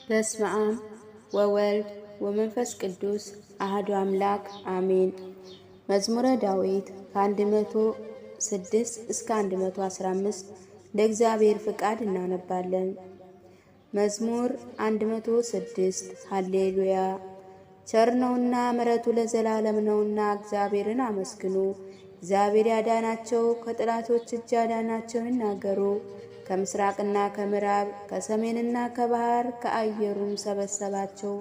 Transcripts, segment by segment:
በስመ አብ ወወልድ ወመንፈስ ቅዱስ አሐዱ አምላክ አሜን። መዝሙረ ዳዊት ከ106 እስከ 115 ለእግዚአብሔር ፍቃድ እናነባለን። መዝሙር 106 ሃሌሉያ። ቸር ነውና ምሕረቱ ለዘላለም ነውና እግዚአብሔርን አመስግኑ። እግዚአብሔር ያዳናቸው ከጠላቶች እጅ ያዳናቸው ይናገሩ። ከምስራቅና ከምዕራብ ከሰሜንና ከባህር ከአየሩም ሰበሰባቸው።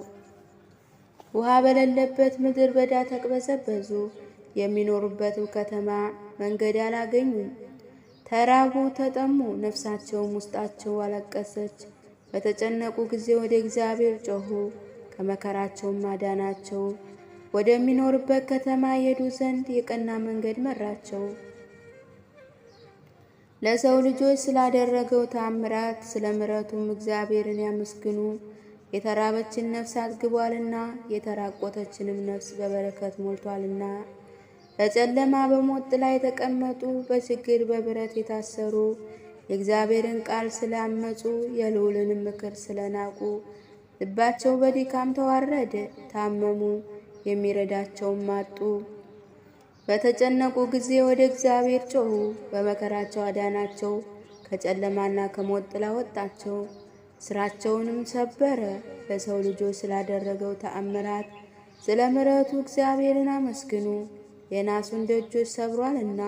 ውሃ በሌለበት ምድረ በዳ ተቅበዘበዙ። የሚኖሩበትም ከተማ መንገድ አላገኙም። ተራቡ ተጠሙ፣ ነፍሳቸውም ውስጣቸው አለቀሰች። በተጨነቁ ጊዜ ወደ እግዚአብሔር ጮኹ፣ ከመከራቸውም አዳናቸው። ወደሚኖሩበት ከተማ ይሄዱ ዘንድ የቀና መንገድ መራቸው። ለሰው ልጆች ስላደረገው ተአምራት ስለ ምሕረቱም እግዚአብሔርን ያመስግኑ። የተራበችን ነፍስ አጥግቧልና የተራቆተችንም ነፍስ በበረከት ሞልቷልና። በጨለማ በሞት ጥላ የተቀመጡ በችግር በብረት የታሰሩ የእግዚአብሔርን ቃል ስላመፁ የልዑልንም ምክር ስለናቁ ልባቸው በድካም ተዋረደ፣ ታመሙ፣ የሚረዳቸውም አጡ። በተጨነቁ ጊዜ ወደ እግዚአብሔር ጮኹ፣ በመከራቸው አዳናቸው። ከጨለማና ከሞት ጥላ ወጣቸው፣ ስራቸውንም ሰበረ። ለሰው ልጆች ስላደረገው ተአምራት ስለ ምሕረቱ እግዚአብሔርን አመስግኑ። የናሱን ደጆች ሰብሯልና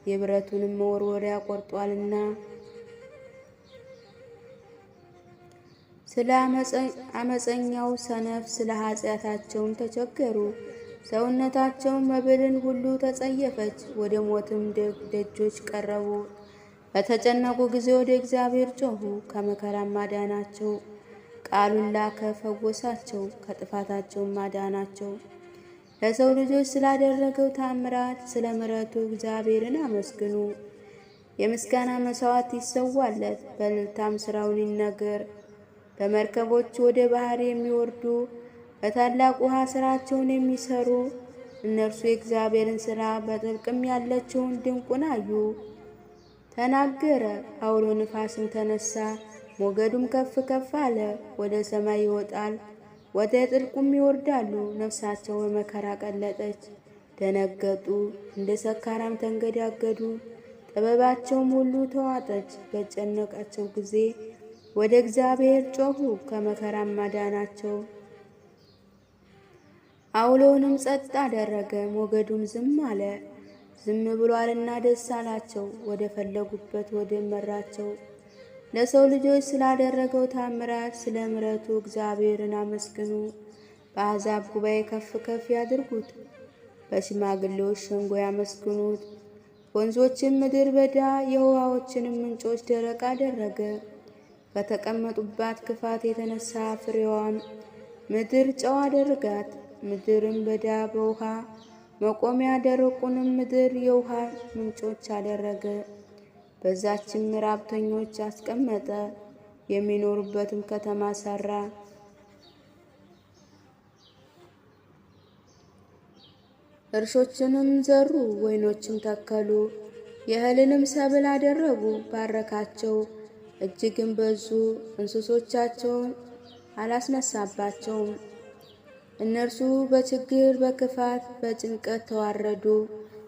የብረቱንም መወርወሪያ ቆርጧልና። ስለ አመፀኛው ሰነፍ ስለ ኃጢአታቸውም ተቸገሩ። ሰውነታቸውን መብልን ሁሉ ተጸየፈች፣ ወደ ሞትም ደጆች ቀረቡ። በተጨነቁ ጊዜ ወደ እግዚአብሔር ጮኹ፣ ከመከራም አዳናቸው። ቃሉን ላከ፣ ፈወሳቸው፣ ከጥፋታቸውም አዳናቸው። ለሰው ልጆች ስላደረገው ታምራት ስለ ምሕረቱ እግዚአብሔርን አመስግኑ። የምስጋና መሥዋዕት ይሰዋለት፣ በእልልታም ሥራውን ይነገር። በመርከቦች ወደ ባህር የሚወርዱ በታላቅ ውሃ ሥራቸውን የሚሰሩ እነርሱ የእግዚአብሔርን ሥራ በጥልቅም ያለችውን ድንቁን አዩ። ተናገረ፣ አውሎ ንፋስም ተነሳ፣ ሞገዱም ከፍ ከፍ አለ። ወደ ሰማይ ይወጣል፣ ወደ ጥልቁም ይወርዳሉ። ነፍሳቸው በመከራ ቀለጠች፣ ደነገጡ፣ እንደ ሰካራም ተንገዳገዱ። ጥበባቸውም ሁሉ ተዋጠች። በጨነቃቸው ጊዜ ወደ እግዚአብሔር ጮኹ፣ ከመከራም አዳናቸው። አውሎውንም ጸጥ አደረገ፣ ሞገዱም ዝም አለ። ዝም ብሏልና ደስ አላቸው፣ ወደ ፈለጉበት ወደ መራቸው። ለሰው ልጆች ስላደረገው ታምራት ስለ ምሕረቱ እግዚአብሔርን አመስግኑ። በአሕዛብ ጉባኤ ከፍ ከፍ ያድርጉት፣ በሽማግሌዎች ሸንጎ ያመስግኑት። ወንዞችን ምድር በዳ የውሃዎችንም ምንጮች ደረቅ አደረገ። ከተቀመጡባት ክፋት የተነሳ ፍሬዋም ምድር ጨው አደረጋት። ምድርም በዳ በውሃ መቆሚያ፣ ደረቁንም ምድር የውሃ ምንጮች አደረገ። በዛችም ራብተኞች አስቀመጠ፣ የሚኖሩበትም ከተማ ሰራ። እርሾችንም ዘሩ፣ ወይኖችም ተከሉ፣ የእህልንም ሰብል አደረጉ። ባረካቸው፣ እጅግም በዙ። እንስሶቻቸውን አላስነሳባቸውም። እነርሱ በችግር በክፋት በጭንቀት ተዋረዱ፣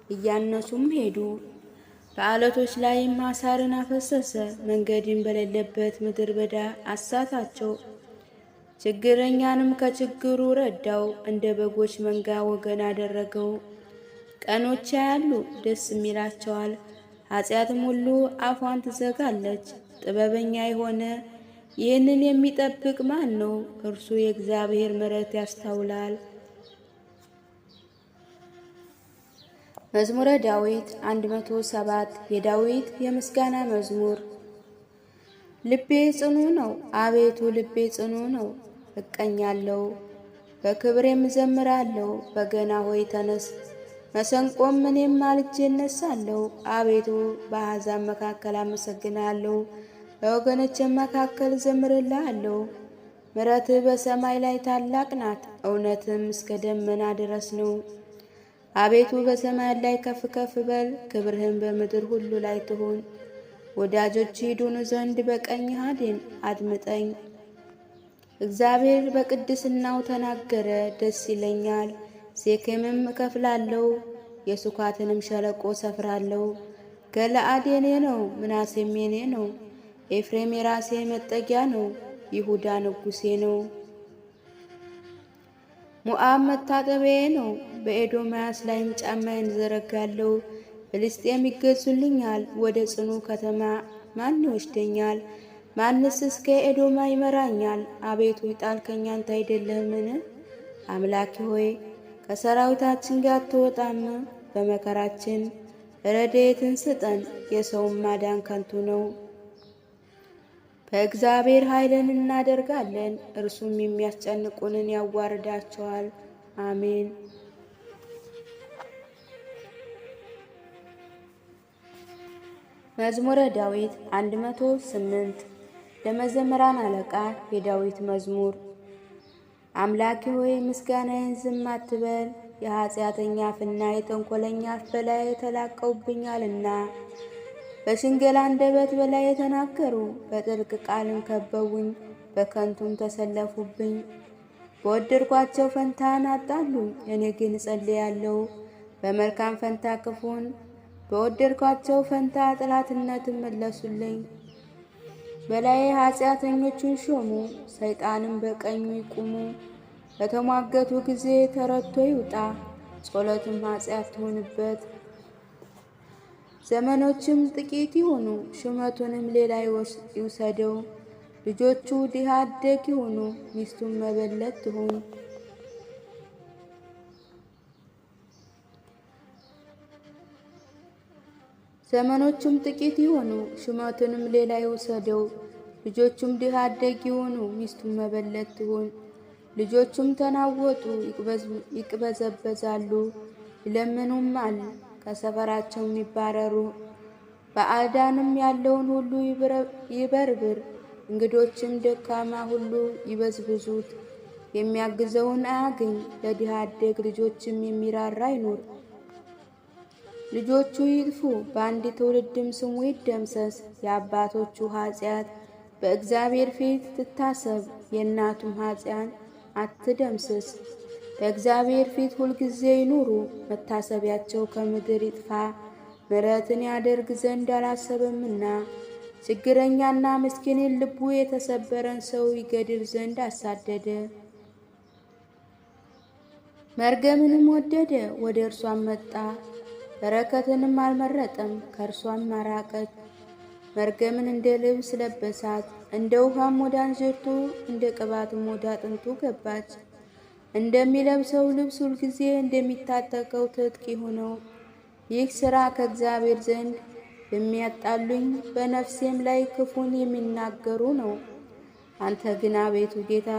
እያነሱም ሄዱ። በዓለቶች ላይም አሳርን አፈሰሰ፣ መንገድም በሌለበት ምድረ በዳ አሳታቸው። ችግረኛንም ከችግሩ ረዳው፣ እንደ በጎች መንጋ ወገን አደረገው። ቀኖች ያያሉ ደስም ይላቸዋል፣ ኃጢአትም ሁሉ አፏን ትዘጋለች። ጥበበኛ የሆነ ይህንን የሚጠብቅ ማን ነው? እርሱ የእግዚአብሔር ምሕረት ያስተውላል። መዝሙረ ዳዊት 107 የዳዊት የምስጋና መዝሙር። ልቤ ጽኑ ነው፣ አቤቱ ልቤ ጽኑ ነው፣ እቀኛለሁ፣ በክብሬም እዘምራለሁ። በገና ሆይ ተነስ፣ መሰንቆም እኔም ማልጄ እነሳለሁ። አቤቱ በአሕዛብ መካከል አመሰግናለሁ፣ በወገኖችም መካከል እዘምርልሃለሁ። ምሕረትህ በሰማይ ላይ ታላቅ ናት፣ እውነትም እስከ ደመና ድረስ ነው። አቤቱ በሰማያት ላይ ከፍ ከፍ በል፣ ክብርህም በምድር ሁሉ ላይ ትሁን። ወዳጆች ይድኑ ዘንድ በቀኝህ አድን፣ አድምጠኝ። እግዚአብሔር በቅድስናው ተናገረ፣ ደስ ይለኛል። ሴኬምም እከፍላለሁ፣ የሱካትንም ሸለቆ ሰፍራለሁ። ገለአድ የኔ ነው፣ ምናሴም የኔ ነው። ኤፍሬም የራሴ መጠጊያ ነው፣ ይሁዳ ንጉሴ ነው። ሞዓብ መታጠቢያዬ ነው፣ በኤዶምያስ ላይም ጫማዬን ዘረጋለሁ። ፍልስጤም ይገዙልኛል፣ ወደ ጽኑ ከተማ ማን ይወስደኛል? ማንስ እስከ ኤዶማ ይመራኛል? አቤቱ የጣልከኝ አንተ አይደለህምን? አምላኬ ሆይ ከሰራዊታችን ጋር አትወጣም? በመከራችን ረድኤትን ስጠን፣ የሰውን ማዳን ከንቱ ነው። በእግዚአብሔር ኃይልን እናደርጋለን፣ እርሱም የሚያስጨንቁንን ያዋርዳቸዋል። አሜን። መዝሙረ ዳዊት 108 ለመዘምራን አለቃ የዳዊት መዝሙር። አምላኬ ሆይ ምስጋናዬን ዝም አትበል፣ የኃጢአተኛ አፍና የተንኰለኛ አፍ በላይ ተላቀውብኛልና። በሽንገላ አንደበት በላይ የተናገሩ በጥልቅ ቃልም ከበውኝ፣ በከንቱም ተሰለፉብኝ። በወደድኳቸው ፈንታን አጣሉኝ፣ እኔ ግን እጸልያለሁ። በመልካም ፈንታ ክፉን በወደድኳቸው ፈንታ ጠላትነትን መለሱልኝ። በላዬ ኃጢአተኞቹን ሾሙ፣ ሰይጣንም በቀኙ ይቁሙ። በተሟገቱ ጊዜ ተረቶ ይውጣ፣ ጸሎትም ኃጢአት ትሆንበት። ዘመኖችም ጥቂት ይሁኑ፣ ሹመቱንም ሌላ ይውሰደው። ልጆቹ ድሃ አደግ ይሁኑ፣ ሚስቱም መበለት ትሁን። ዘመኖቹም ጥቂት ይሁኑ፣ ሹመቱንም ሌላ ይውሰደው። ልጆቹም ድሃ አደግ ይሁኑ፣ ሚስቱም መበለት ትሁን። ልጆቹም ተናወጡ፣ ይቅበዘበዛሉ፣ ይለምኑማል፣ ከሰፈራቸውም ይባረሩ። በአዳንም ያለውን ሁሉ ይበርብር፣ እንግዶችም ደካማ ሁሉ ይበዝብዙት። የሚያግዘውን አያግኝ፣ ለድሃ አደግ ልጆችም የሚራራ አይኑር። ልጆቹ ይጥፉ፣ በአንድ ትውልድም ስሙ ይደምሰስ። የአባቶቹ ኃጢአት በእግዚአብሔር ፊት ትታሰብ፣ የእናቱም ኃጢአት አትደምስስ። በእግዚአብሔር ፊት ሁልጊዜ ይኑሩ፣ መታሰቢያቸው ከምድር ይጥፋ። ምሕረትን ያደርግ ዘንድ አላሰበምና፣ ችግረኛና ምስኪንን ልቡ የተሰበረን ሰው ይገድል ዘንድ አሳደደ። መርገምንም ወደደ፣ ወደ እርሷም መጣ፣ በረከትንም አልመረጠም፣ ከእርሷም አራቀች። መርገምን እንደ ልብስ ለበሳት፣ እንደ ውሃም ወደ አንጀቱ፣ እንደ ቅባትም ወደ አጥንቱ ገባች። እንደሚለብሰው ልብስ ሁልጊዜ እንደሚታጠቀው ትጥቅ ይሁነው። ይህ ሥራ ከእግዚአብሔር ዘንድ የሚያጣሉኝ በነፍሴም ላይ ክፉን የሚናገሩ ነው። አንተ ግን አቤቱ ጌታ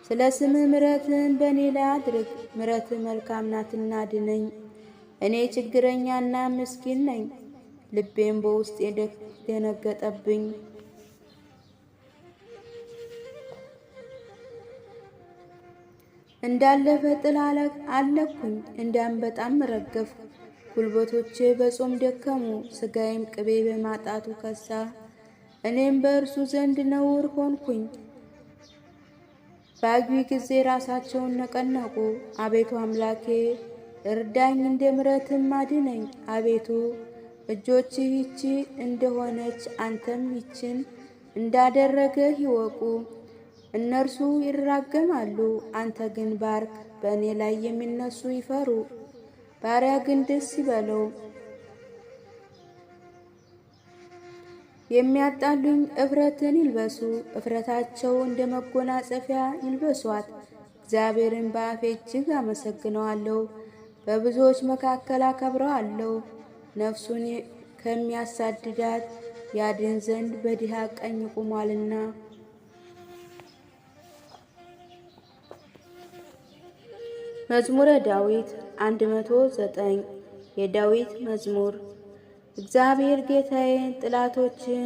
ስለ ስምህ ምሕረትህን በእኔ ላይ አድርግ። ምሕረትህ መልካም ናትና አድነኝ። እኔ ችግረኛና ምስኪን ነኝ፣ ልቤም በውስጤ ደነገጠብኝ። እንዳለፈ ጥላ አለኩኝ፣ እንዳንበጣም ረገፍኩ። ጉልበቶቼ በጾም ደከሙ፣ ሥጋዬም ቅቤ በማጣቱ ከሳ። እኔም በእርሱ ዘንድ ነውር ሆንኩኝ። ባዩኝ ጊዜ ራሳቸውን ነቀነቁ። አቤቱ አምላኬ እርዳኝ፣ እንደ ምሕረትህም አድነኝ። አቤቱ እጆችህ ይህች እንደሆነች አንተም ይችን እንዳደረገህ ይወቁ። እነርሱ ይራገማሉ፣ አንተ ግን ባርክ። በእኔ ላይ የሚነሱ ይፈሩ፣ ባሪያ ግን ደስ ይበለው። የሚያጣሉኝ እፍረትን ይልበሱ፣ እፍረታቸው እንደ መጎናጸፊያ ይልበሷት። እግዚአብሔርን በአፌ እጅግ አመሰግነዋለሁ፣ በብዙዎች መካከል አከብረዋለሁ። ነፍሱን ከሚያሳድዳት ያድን ዘንድ በድሃ ቀኝ ቆሟልና። መዝሙረ ዳዊት 109 የዳዊት መዝሙር። እግዚአብሔር ጌታዬን ጠላቶችን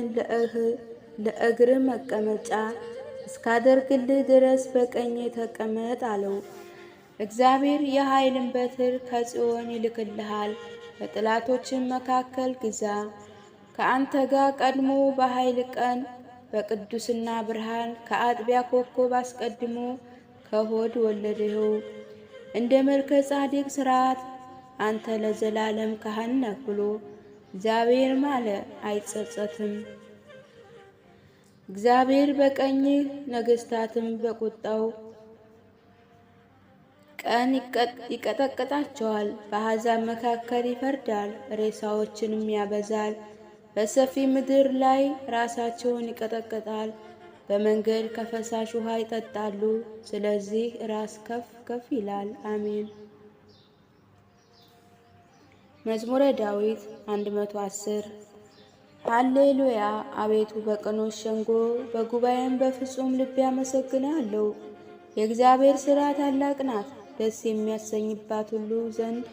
ለእግር መቀመጫ እስካደርግልህ ድረስ በቀኜ ተቀመጥ አለው። እግዚአብሔር የኃይልን በትር ከጽዮን ይልክልሃል፣ በጠላቶችን መካከል ግዛ። ከአንተ ጋር ቀድሞ በኃይል ቀን በቅዱስና ብርሃን ከአጥቢያ ኮከብ አስቀድሞ ከሆድ ወለድኸው። እንደ መልከ ጻዲቅ ሥርዓት አንተ ለዘላለም ካህን ነህ ብሎ እግዚአብሔር ማለ፣ አይጸጸትም። እግዚአብሔር በቀኝህ ነገሥታትም በቁጣው ቀን ይቀጠቅጣቸዋል። በአሕዛብ መካከል ይፈርዳል፣ ሬሳዎችንም ያበዛል። በሰፊ ምድር ላይ ራሳቸውን ይቀጠቅጣል። በመንገድ ከፈሳሽ ውሃ ይጠጣሉ። ስለዚህ ራስ ከፍ ከፍ ይላል። አሜን። መዝሙረ ዳዊት 110 ሃሌሉያ። አቤቱ በቅኖች ሸንጎ በጉባኤም በፍጹም ልብ ያመሰግናለሁ። የእግዚአብሔር ሥራ ታላቅ ናት፣ ደስ የሚያሰኝባት ሁሉ ዘንድ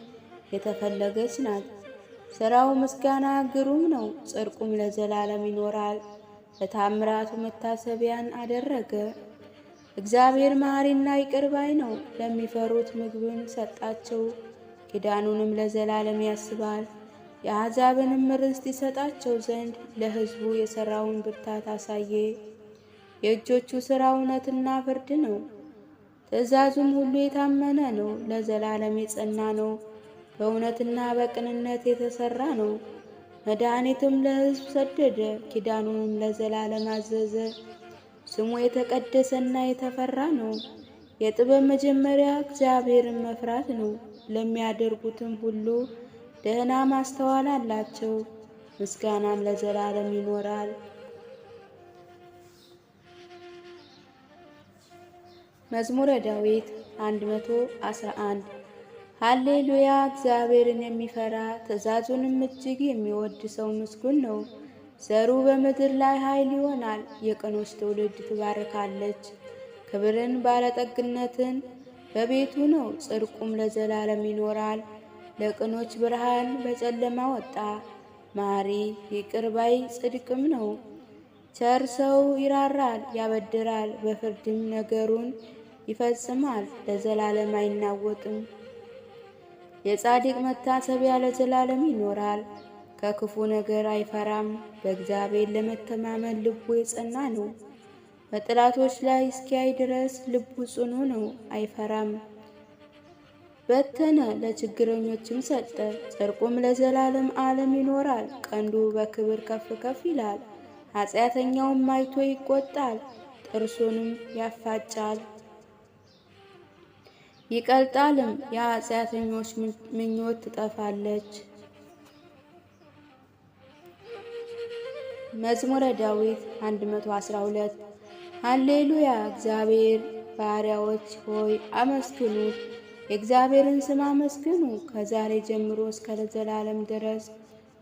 የተፈለገች ናት። ሥራው ምስጋና ግሩም ነው፣ ጽድቁም ለዘላለም ይኖራል። ለታምራቱ መታሰቢያን አደረገ። እግዚአብሔር መሐሪና ይቅር ባይ ነው፣ ለሚፈሩት ምግብን ሰጣቸው። ኪዳኑንም ለዘላለም ያስባል። የአሕዛብንም ርስት ይሰጣቸው ዘንድ ለሕዝቡ የሠራውን ብርታት አሳየ። የእጆቹ ሥራ እውነትና ፍርድ ነው፣ ትእዛዙም ሁሉ የታመነ ነው። ለዘላለም የጸና ነው፣ በእውነትና በቅንነት የተሠራ ነው። መድኃኒትም ለሕዝብ ሰደደ፣ ኪዳኑንም ለዘላለም አዘዘ። ስሙ የተቀደሰና የተፈራ ነው። የጥበብ መጀመሪያ እግዚአብሔርን መፍራት ነው። ለሚያደርጉትም ሁሉ ደህና ማስተዋል አላቸው። ምስጋናም ለዘላለም ይኖራል። መዝሙረ ዳዊት 111 ሃሌሉያ። እግዚአብሔርን የሚፈራ ትእዛዙንም እጅግ የሚወድ ሰው ምስጉን ነው። ዘሩ በምድር ላይ ኃይል ይሆናል። የቅኖች ትውልድ ትባረካለች። ክብርን ባለጠግነትን በቤቱ ነው፣ ጽድቁም ለዘላለም ይኖራል። ለቅኖች ብርሃን በጨለማ ወጣ። መሐሪ ይቅር ባይ ጽድቅም ነው። ቸር ሰው ይራራል ያበድራል፣ በፍርድም ነገሩን ይፈጽማል። ለዘላለም አይናወጥም። የጻድቅ መታሰቢያ ለዘላለም ይኖራል። ከክፉ ነገር አይፈራም። በእግዚአብሔር ለመተማመን ልቡ የጸና ነው። በጠላቶች ላይ እስኪያይ ድረስ ልቡ ጽኑ ነው፣ አይፈራም። በተነ ለችግረኞችም ሰጠ፣ ጽድቁም ለዘላለም ዓለም ይኖራል። ቀንዱ በክብር ከፍ ከፍ ይላል። ኃጢአተኛውም አይቶ ይቆጣል፣ ጥርሱንም ያፋጫል ይቀልጣልም። የኃጢአተኞች ምኞት ትጠፋለች። መዝሙረ ዳዊት 112 ሃሌሉያ። እግዚአብሔር ባሪያዎች ሆይ አመስግኑት፣ የእግዚአብሔርን ስም አመስግኑ። ከዛሬ ጀምሮ እስከ ለዘላለም ድረስ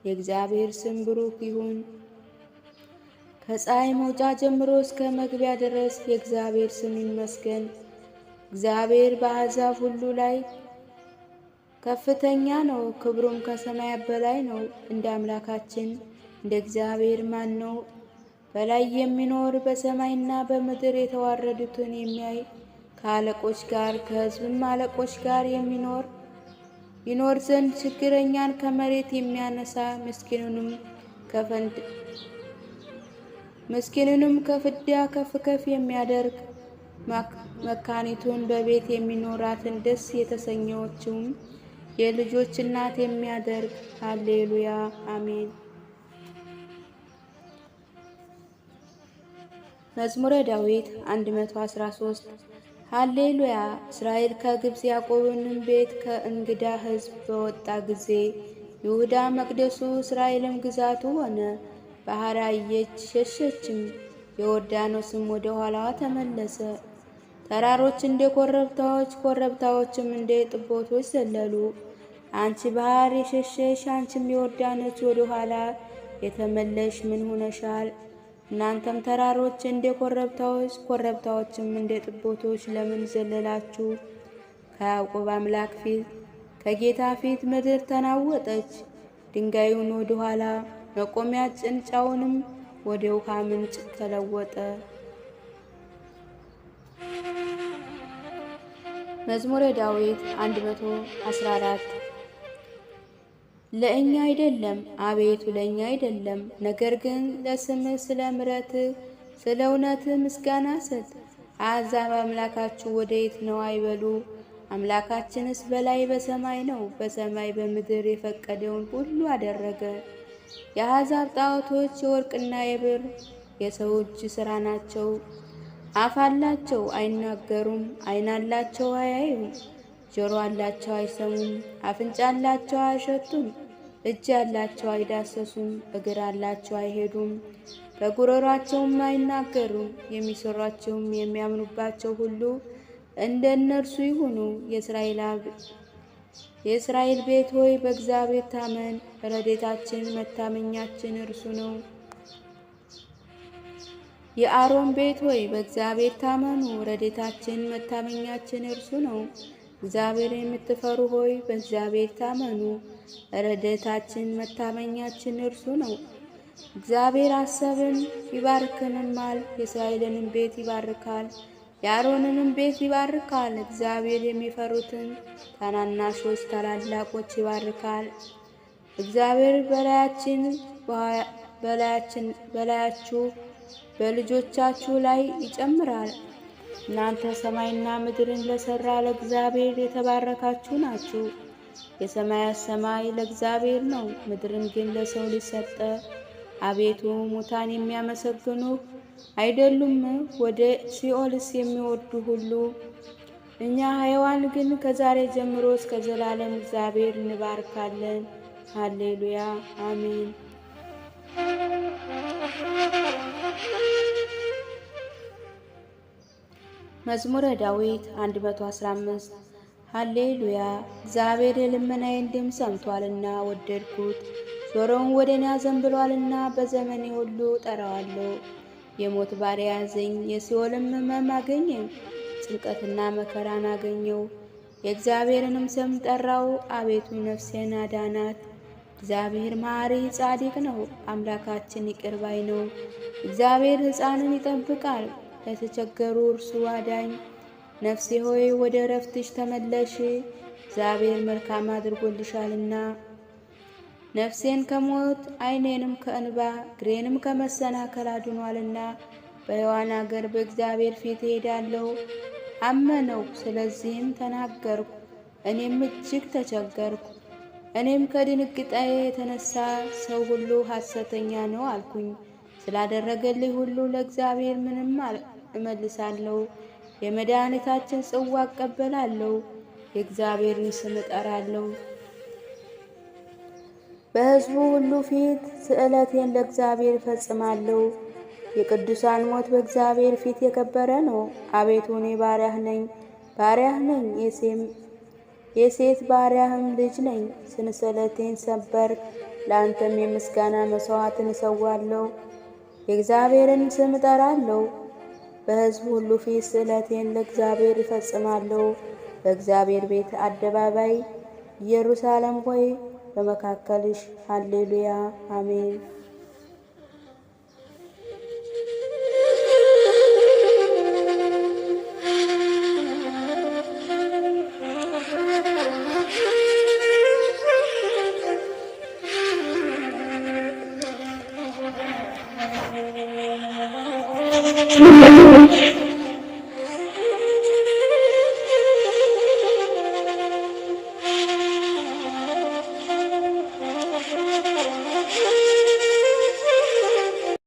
የእግዚአብሔር ስም ብሩክ ይሁን። ከፀሐይ መውጫ ጀምሮ እስከ መግቢያ ድረስ የእግዚአብሔር ስም ይመስገን። እግዚአብሔር በአሕዛብ ሁሉ ላይ ከፍተኛ ነው፣ ክብሩም ከሰማያት በላይ ነው። እንደ አምላካችን እንደ እግዚአብሔር ማን ነው? በላይ የሚኖር በሰማይና በምድር የተዋረዱትን የሚያይ ከአለቆች ጋር ከሕዝብም አለቆች ጋር ይኖር ዘንድ ችግረኛን ከመሬት የሚያነሳ ምስኪኑንም ከፍዳ ከፍ ከፍ የሚያደርግ መካኒቱን በቤት የሚኖራትን ደስ የተሰኘችውም የልጆች እናት የሚያደርግ። ሃሌሉያ አሜን። መዝሙረ ዳዊት 113 ሃሌሉያ። እስራኤል ከግብፅ ያዕቆብንም ቤት ከእንግዳ ሕዝብ በወጣ ጊዜ ይሁዳ መቅደሱ እስራኤልም ግዛቱ ሆነ። ባሕር አየች ሸሸችም፣ ዮርዳኖስም ወደ ኋላዋ ተመለሰ። ተራሮች እንደ ኮረብታዎች፣ ኮረብታዎችም እንደ ጥቦቶች ዘለሉ። አንቺ ባሕር የሸሸሽ፣ አንቺም ዮርዳኖስ ወደ ኋላ የተመለሽ ምን ሆነሻል? እናንተም ተራሮች እንደ ኮረብታዎች፣ ኮረብታዎችም እንደ ጥቦቶች ለምን ዘለላችሁ? ከያዕቆብ አምላክ ፊት ከጌታ ፊት ምድር ተናወጠች። ድንጋዩን ወደ ኋላ መቆሚያ ጭንጫውንም ወደ ውሃ ምንጭ ተለወጠ። መዝሙረ ዳዊት 114 ለእኛ አይደለም አቤቱ ለእኛ አይደለም፣ ነገር ግን ለስምህ ስለ ምሕረትህ ስለ እውነትህ ምስጋና ስጥ። አሕዛብ አምላካችሁ ወዴት ነው አይበሉ፣ አምላካችንስ በላይ በሰማይ ነው። በሰማይ በምድር የፈቀደውን ሁሉ አደረገ። የአሕዛብ ጣዖቶች የወርቅና የብር የሰው እጅ ሥራ ናቸው። አፍ አላቸው አይናገሩም፣ ዓይን አላቸው አያዩም፣ ጆሮ አላቸው አይሰሙም፣ አፍንጫ አላቸው አይሸቱም፣ እጅ አላቸው አይዳሰሱም፣ እግር አላቸው አይሄዱም፣ በጉሮሯቸውም አይናገሩም። የሚሰሯቸውም የሚያምኑባቸው ሁሉ እንደ እነርሱ ይሁኑ። የእስራኤል ቤት ሆይ በእግዚአብሔር ታመን፣ ረድኤታችን መታመኛችን እርሱ ነው። የአሮን ቤት ሆይ በእግዚአብሔር ታመኑ፣ ረድኤታችን መታመኛችን እርሱ ነው። እግዚአብሔር የምትፈሩ ሆይ በእግዚአብሔር ታመኑ፣ ረድኤታችን መታመኛችን እርሱ ነው። እግዚአብሔር አሰብን ይባርክንማል፣ የእስራኤልንም ቤት ይባርካል፣ የአሮንንም ቤት ይባርካል። እግዚአብሔር የሚፈሩትን ታናናሾች ታላላቆች ይባርካል። እግዚአብሔር በላያችሁ በልጆቻችሁ ላይ ይጨምራል። እናንተ ሰማይና ምድርን ለሠራ ለእግዚአብሔር የተባረካችሁ ናችሁ። የሰማያት ሰማይ ለእግዚአብሔር ነው፣ ምድርን ግን ለሰው ልጅ ሰጠ። አቤቱ ሙታን የሚያመሰግኑህ አይደሉም? ወደ ሲኦልስ የሚወርዱ ሁሉ? እኛ ሕያዋን ግን ከዛሬ ጀምሮ እስከ ዘላለም እግዚአብሔር እንባርካለን። ሃሌሉያ አሜን። መዝሙረ ዳዊት 115 ሃሌሉያ። እግዚአብሔር የልመናዬን ድምፅ ሰምቷልና ወደድኩት። ጆሮውን ወደ እኔ አዘንብሏልና በዘመኔ ሁሉ ጠራዋለሁ። የሞት ባሪያ ያዘኝ፣ የሲኦልም ሕመም አገኘኝ። ጭንቀትና መከራን አገኘው። የእግዚአብሔርንም ስም ጠራው። አቤቱ ነፍሴን አዳናት። እግዚአብሔር መሐሪ ጻድቅ ነው፣ አምላካችን ይቅር ባይ ነው። እግዚአብሔር ሕፃንን ይጠብቃል፣ ለተቸገሩ እርሱ አዳኝ። ነፍሴ ሆይ ወደ እረፍትሽ ተመለሽ፣ እግዚአብሔር መልካም አድርጎልሻልና። ነፍሴን ከሞት ዓይኔንም ከእንባ እግሬንም ከመሰናከል አድኗልና። በሕያዋን አገር በእግዚአብሔር ፊት እሄዳለሁ። አመነው፣ ስለዚህም ተናገርኩ፣ እኔም እጅግ ተቸገርኩ። እኔም ከድንግጤዬ የተነሳ ሰው ሁሉ ሐሰተኛ ነው አልኩኝ። ስላደረገልኝ ሁሉ ለእግዚአብሔር ምንም እመልሳለሁ። የመድኃኒታችን ጽዋ እቀበላለሁ፣ የእግዚአብሔርን ስም እጠራለሁ። በሕዝቡ ሁሉ ፊት ስእለቴን ለእግዚአብሔር እፈጽማለሁ። የቅዱሳን ሞት በእግዚአብሔር ፊት የከበረ ነው። አቤቱ እኔ ባሪያህ ነኝ፣ የሴት ባሪያህም ልጅ ነኝ። ሰንሰለቴን ሰበርክ፣ ለአንተም የምስጋና መሥዋዕትን እሰዋለሁ። የእግዚአብሔርን ስም እጠራለሁ። በሕዝቡ ሁሉ ፊት ስእለቴን ለእግዚአብሔር እፈጽማለሁ። በእግዚአብሔር ቤት አደባባይ ኢየሩሳሌም ሆይ በመካከልሽ ሃሌሉያ አሜን።